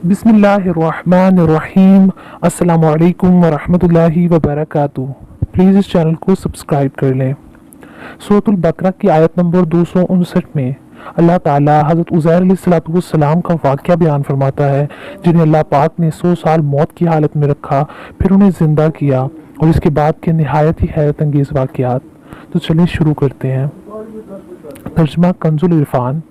बिस्मिल्लाहिर्रहमानिर्रहीम। अस्सलामु अलैकुम वरहमतुल्लाहि वबरकातुहू। प्लीज़ इस चैनल को सब्सक्राइब कर लें। सूरतुल बकरा की आयत नंबर 259 में अल्लाह ताला हज़रत उज़ैर अलैहिस्सलाम का वाक़या बयान फरमाता है, जिन्हें अल्लाह पाक ने 100 साल मौत की हालत में रखा, फिर उन्हें ज़िंदा किया, और इसके बाद के नहायत ही हैरत अंगेज़ वाक़यात। तो चलिए शुरू करते हैं। तर्जमा कंजुल इरफान।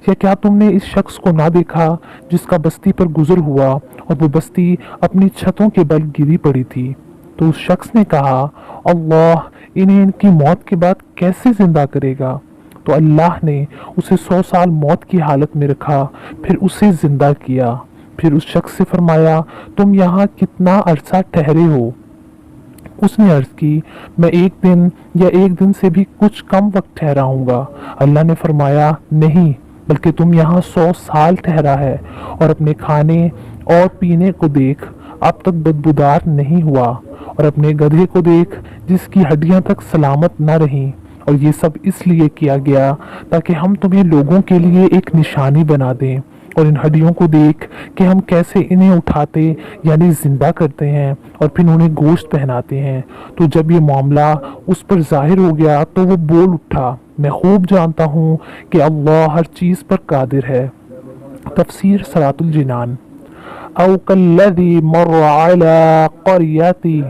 या क्या तुमने इस शख्स को ना देखा जिसका बस्ती पर गुजर हुआ और वो बस्ती अपनी छतों के बल गिरी पड़ी थी? तो उस शख्स ने कहा, अल्लाह इन्हें इनकी मौत के बाद कैसे जिंदा करेगा? तो अल्लाह ने उसे 100 साल मौत की हालत में रखा, फिर उसे जिंदा किया। फिर उस शख्स से फरमाया, तुम यहाँ कितना अरसा ठहरे हो? उसने अर्ज की, मैं एक दिन या एक दिन से भी कुछ कम वक्त ठहरा हूँगा। अल्लाह ने फरमाया, नहीं, बल्कि तुम यहाँ 100 साल ठहरा है, और अपने खाने और पीने को देख, अब तक बदबूदार नहीं हुआ, और अपने गधे को देख जिसकी हड्डियां तक सलामत न रहीं। और ये सब इसलिए किया गया ताकि हम तुम्हें लोगों के लिए एक निशानी बना दें। और इन हड्डियों को देख कि हम कैसे इन्हें उठाते यानी जिंदा करते हैं और फिर उन्हें गोश्त पहनाते हैं। तो जब ये मामला उस पर जाहिर हो गया तो वो बोल उठा, मैं खूब जानता हूँ कि अल्लाह हर चीज़ पर कादिर है। तफसीर सरातुल जिनान। औ कल्लज़ी मर्र अला क़रयती,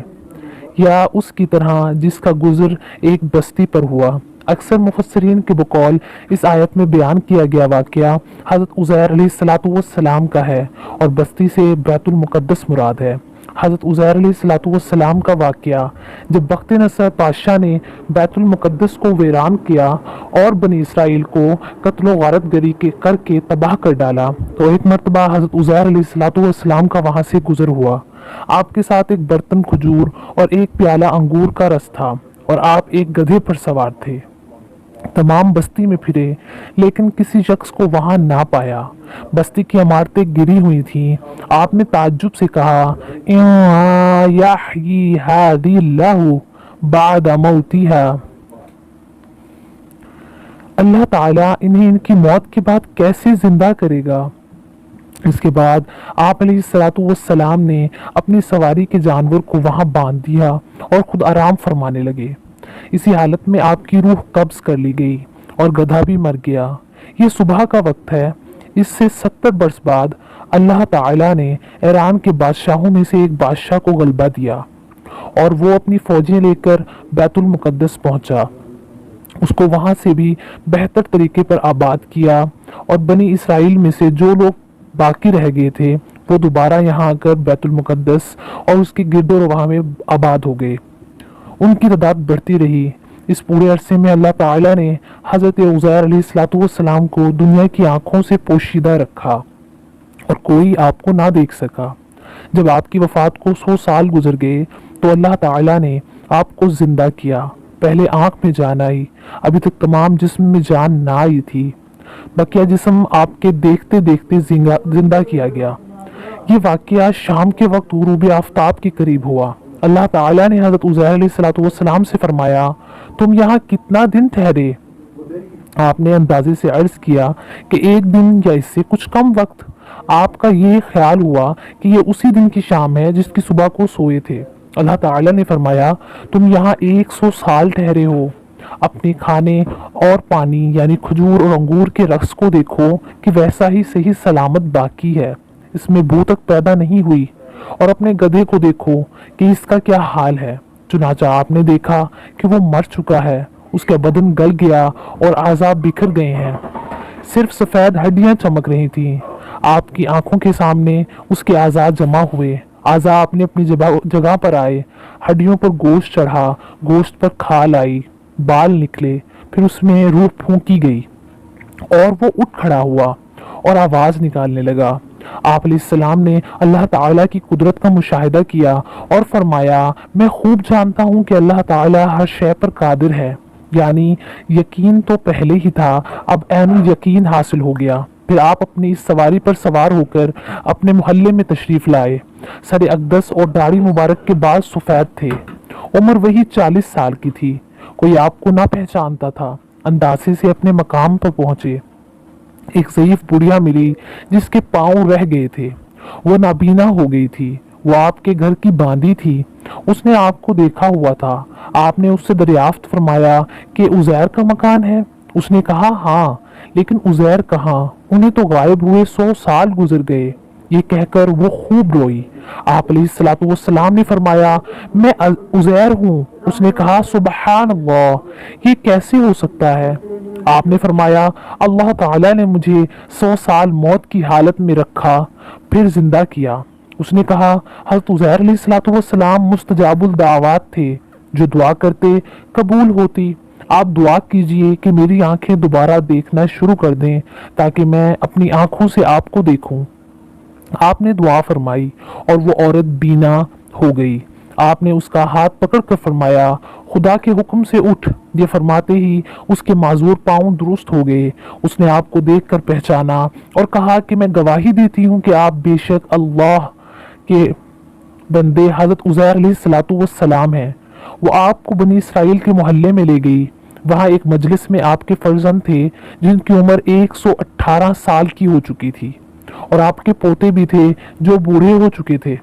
या उसकी तरह जिसका गुज़र एक बस्ती पर हुआ। अक्सर मुफस्सिरीन के बकौल इस आयत में बयान किया गया वाक़या हज़रत उज़ैर अलैहिस्सलाम का है, और बस्ती से बैतुल मुक़द्दस मुराद है। हज़रत उज़ैर अलैहिस्सलाम का वाक़या जब बख्त नसर पातशाह ने बैतुल मुक़द्दस को वीरान किया और बनी इसराइल को कत्ल गारत गरी के करके तबाह कर डाला, तो एक मरतबा हज़रत उज़ैर अलैहिस्सलाम का वहाँ से गुज़र हुआ। आपके साथ एक बर्तन खजूर और एक प्याला अंगूर का रस था, और आप एक गधे पर सवार थे। तमाम बस्ती में फिरे, लेकिन किसी शख्स को वहां ना पाया। बस्ती की इमारतें गिरी हुई थीं। आपने ताज्जुब से कहा, यहयी हादिल्लाहु बाद मौतिहा, अल्लाह ताला इन्हें इनकी मौत के बाद कैसे जिंदा करेगा? इसके बाद आप अलैहिस्सलाम ने अपनी सवारी के जानवर को वहां बांध दिया और खुद आराम फरमाने लगे। इसी हालत में आपकी रूह कब्ज कर ली गई और गधा भी मर गया। ये सुबह का वक्त है। इससे 70 बरस बाद अल्लाह ताला ने ईरान के बादशाहों में से एक बादशाह को गलबा दिया, और वो अपनी फौजें लेकर बैतुल मुक़द्दस पहुंचा। उसको वहां से भी बेहतर तरीके पर आबाद किया, और बनी इसराइल में से जो लोग बाकी रह गए थे वो दोबारा यहाँ आकर बैतुल मुक़द्दस और उसके गिरदोरवाह में आबाद हो गए। उनकी तादाद बढ़ती रही। इस पूरे अरसे में अल्लाह ताला ने हज़रत उज़ैर अलैहिस्सलाम को दुनिया की आंखों से पोशीदा रखा, और कोई आपको ना देख सका। जब आपकी वफात को 100 साल गुजर गए तो अल्लाह ताला ने आपको जिंदा किया। पहले आंख में जान आई, अभी तक तमाम जिस्म में जान ना आई थी। बकिया जिस्म आपके देखते देखते जिंदा किया गया। ये वाक़या शाम के वक्त गुरूब आफ्ताब के करीब हुआ। अल्लाह ताला ने हज़रत उज़ैर अलैहिस्सलाम से फरमाया, तुम यहाँ कितना दिन ठहरे? आपने अंदाजे से अर्ज किया कि एक दिन या इससे कुछ कम वक्त। आपका ये ख्याल हुआ कि ये उसी दिन की शाम है जिसकी सुबह को सोए थे। अल्लाह ताला ने फरमाया, तुम यहाँ 100 साल ठहरे हो। अपने खाने और पानी यानी खजूर और अंगूर के रस को देखो कि वैसा ही सही सलामत बाकी है, इसमें बू तक पैदा नहीं हुई। और अपने गधे को देखो कि इसका क्या हाल है। चुनाचा आपने देखा कि वो मर चुका है, उसका बदन गल गया और आज़ाब बिखर गए हैं, सिर्फ सफ़ेद हड्डियां चमक रही थीं। आपकी आंखों के सामने उसके आज़ाद जमा हुए, आज़ा अपनी अपनी जगह पर आए। हड्डियों पर गोश्त चढ़ा, गोश्त पर खाल आई, बाल निकले, फिर उसमें रूह फूंकी गई और वो उठ खड़ा हुआ और आवाज़ निकालने लगा। आप अलैहिस्सलाम ने अल्लाह ताला की कुदरत का मुशाहिदा किया और फरमाया, मैं खूब जानता हूँ कि अल्लाह ताला हर शय पर कादिर है। यानी यकीन तो पहले ही था, अब ऐनुल यकीन हासिल हो गया। फिर आप अपनी इस सवारी पर सवार होकर अपने मोहल्ले में तशरीफ लाए। सर अक़दस और दाढ़ी मुबारक के बाल सफ़ेद थे। उम्र वही 40 साल की थी। कोई आपको ना पहचानता था। अंदाजे से अपने मकाम पर पहुंचे। एक ज़ईफ बुढ़िया मिली जिसके पाँव रह गए थे। वो नाबीना हो गई थी, वो आपके घर की बांदी थी। उसने आपको देखा हुआ था। आपने उससे दरियाफ्त फरमाया कि उज़ैर का मकान है। उसने कहा हाँ, लेकिन उज़ैर कहाँ, उन्हें तो गायब हुए 100 साल गुजर गए। ये कहकर वो खूब रोई। आप अलैहिस्सलाम ने फरमाया मैं उज़ैर हूँ। उसने कहा सुबहान अल्लाह, ये कैसे हो सकता है? आपने फरमाया अल्लाह ताला ने मुझे 100 साल मौत की हालत में रखा, फिर जिंदा किया। उसने कहा हज़रत उज़ैर अलैहिस्सलाम मुस्तजाबुल दावात थे, जो दुआ करते कबूल होती। आप दुआ कीजिए कि मेरी आंखें दोबारा देखना शुरू कर दें, ताकि मैं अपनी आंखों से आपको देखूं। आपने दुआ फरमाई और वो औरत बीना हो गई। आपने उसका हाथ पकड़कर फरमाया खुदा के हुक्म से उठ। ये फरमाते ही उसके माजूर पांव दुरुस्त हो गए। उसने आपको देखकर पहचाना और कहा कि मैं गवाही देती हूँ कि आप बेशक अल्लाह के बंदे हजरत उज़ैर अलैहिस्सलाम हैं। वो आपको बनी इसराइल के मोहल्ले में ले गई। वहाँ एक मजलिस में आपके फर्जंद थे, जिनकी उम्र 118 साल की हो चुकी थी, और आपके पोते भी थे जो बूढ़े हो चुके थे।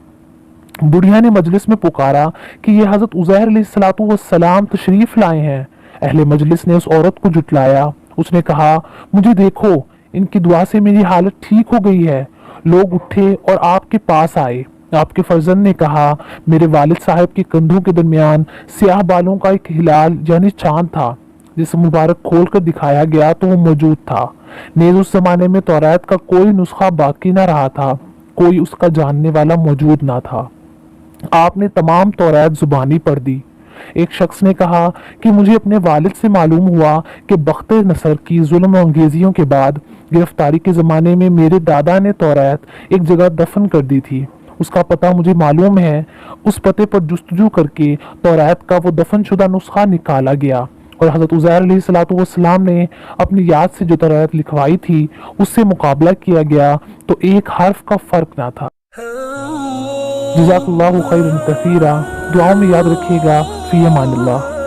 बुढ़िया ने मजलिस में पुकारा कि ये हजरत उज़ैर अलैहिस्सलाम तशरीफ लाए हैं। अहले मजलिस ने उस औरत को जुटलाया। उसने कहा मुझे देखो, इनकी दुआ से मेरी हालत ठीक हो गई है। लोग उठे और आपके पास आए। आपके फर्जंद ने कहा मेरे वालिद साहब के कंधों के दरमियान स्याह बालों का एक हिलाल यानी चांद था। जिसे मुबारक खोल कर दिखाया गया तो वो मौजूद था। नेज़ उस जमाने में तौरात का कोई नुस्खा बाकी ना रहा था, कोई उसका जानने वाला मौजूद ना था। आपने तमाम तौरात जुबानी पढ़ दी। एक शख्स ने कहा कि मुझे अपने वालिद से मालूम हुआ कि बख्त नसर की जुल्म और अंगेजियों के बाद गिरफ्तारी के ज़माने में मेरे दादा ने तौरात एक जगह दफन कर दी थी। उसका पता मुझे मालूम है। उस पते पर जुस्तजू करके तौरात का वो दफन शुदा नुस्खा निकाला गया, और हज़रत उज़ैर अलैहिस्सलाम ने अपनी याद से जो तौरात लिखवाई थी उससे मुकाबला किया गया तो एक हर्फ का फ़र्क ना था। जज़ाकल्लाहु खैरन कसीरा। दुआओं में याद रखिएगा। फ़ी अमानिल्लाह।